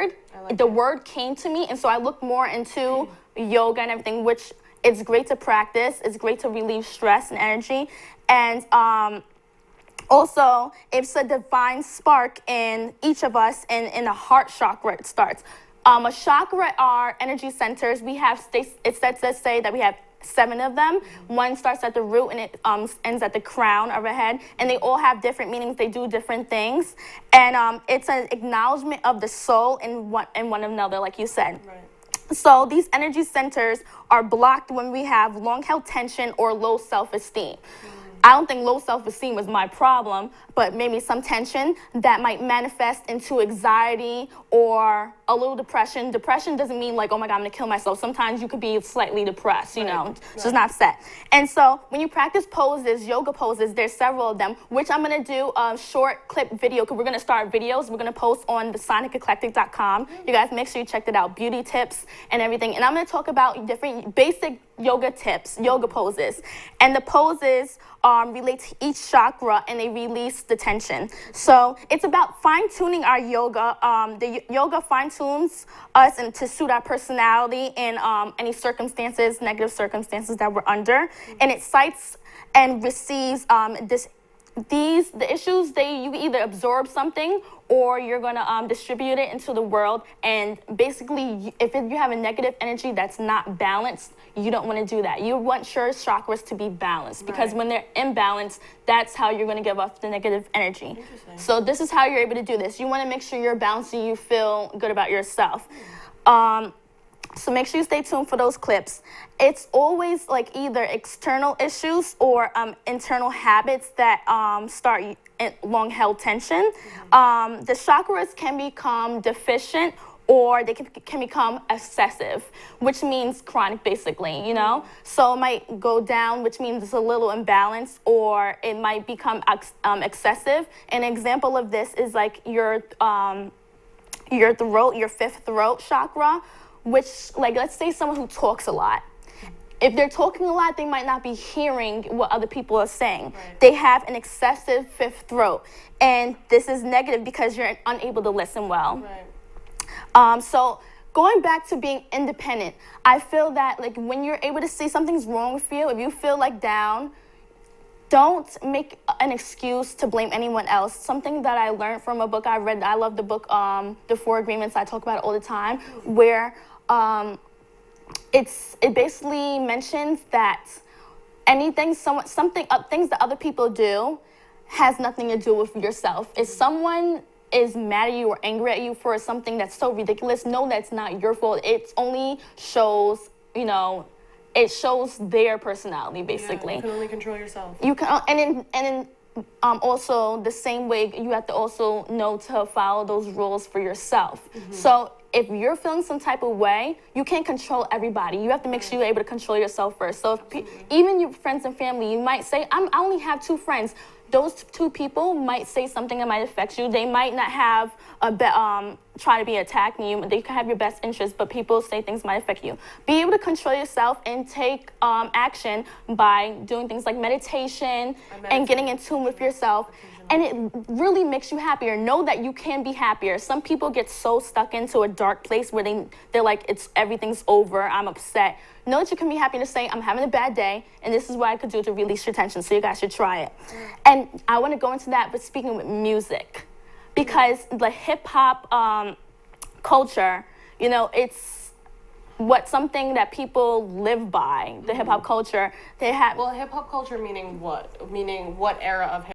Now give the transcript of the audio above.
weird. The word came to me, and so I looked more into yoga and everything, which it's great to practice. It's great to relieve stress and energy. And also, it's a divine spark in each of us, and in the heart chakra it starts. A chakra are energy centers. We have, it's said to say that we have 7 of them. One starts at the root and it ends at the crown of our head, and they all have different meanings. They do different things, and it's an acknowledgement of the soul in one another, like you said. Right. So these energy centers are blocked when we have long-held tension or low self-esteem. I don't think low self-esteem was my problem, but maybe some tension that might manifest into anxiety or a little depression. Depression doesn't mean like, oh my God, I'm gonna kill myself. Sometimes you could be slightly depressed, you know, so it's not set. And so when you practice poses, yoga poses, there's several of them, which I'm gonna do a short clip video, because we're gonna start videos. We're gonna post on the soniceclectic.com. You guys make sure you check it out, beauty tips and everything. And I'm gonna talk about different basic yoga tips, yoga poses. And the poses relate to each chakra, and they release the tension. So it's about fine-tuning our yoga. The yoga fine-tunes us and to suit our personality in any circumstances, negative circumstances that we're under. And it cites and receives the issues. You either absorb something or you're gonna distribute it into the world. And basically, if you have a negative energy that's not balanced, you don't want to do that. You want your chakras to be balanced, because when they're imbalanced, that's how you're going to give off the negative energy. So this is how you're able to do this. You want to make sure you're balanced and you feel good about yourself. So make sure you stay tuned for those clips. It's always like either external issues or internal habits that start long-held tension. The chakras can become deficient, or they can become excessive, which means chronic, basically, you know? So it might go down, which means it's a little imbalanced, or it might become excessive. An example of this is like your throat, your 5th throat chakra, which, like, let's say someone who talks a lot. If they're talking a lot, they might not be hearing what other people are saying. They have an excessive 5th throat, and this is negative because you're unable to listen well. So going back to being independent, I feel that like when you're able to see something's wrong with you, if you feel like down, don't make an excuse to blame anyone else. Something that I learned from a book I read, I love the book, The 4 Agreements, I talk about it all the time, where it basically mentions that things that other people do has nothing to do with yourself. If someone is mad at you or angry at you for something that's so ridiculous, know that's not your fault. It only shows, it shows their personality, basically. You can only control yourself. You can, and also the same way you have to also know to follow those rules for yourself. So if you're feeling some type of way, you can't control everybody. You have to make sure you're able to control yourself first. So even your friends and family, you might say, I only have 2 friends. Those 2 people might say something that might affect you. They might not have try to be attacking you. They can have your best interest, but people say things might affect you. Be able to control yourself and take action by doing things like meditation and getting in tune with yourself. And it really makes you happier. Know that you can be happier. Some people get so stuck into a dark place where they're like, everything's over, I'm upset. Know that you can be happy to say, I'm having a bad day, and this is what I could do to release your tension, so you guys should try it. And I want to go into that, but speaking with music, because the hip-hop culture, it's something that people live by, the hip-hop culture. They have... Well, hip-hop culture meaning what? Meaning what era of hip-hop?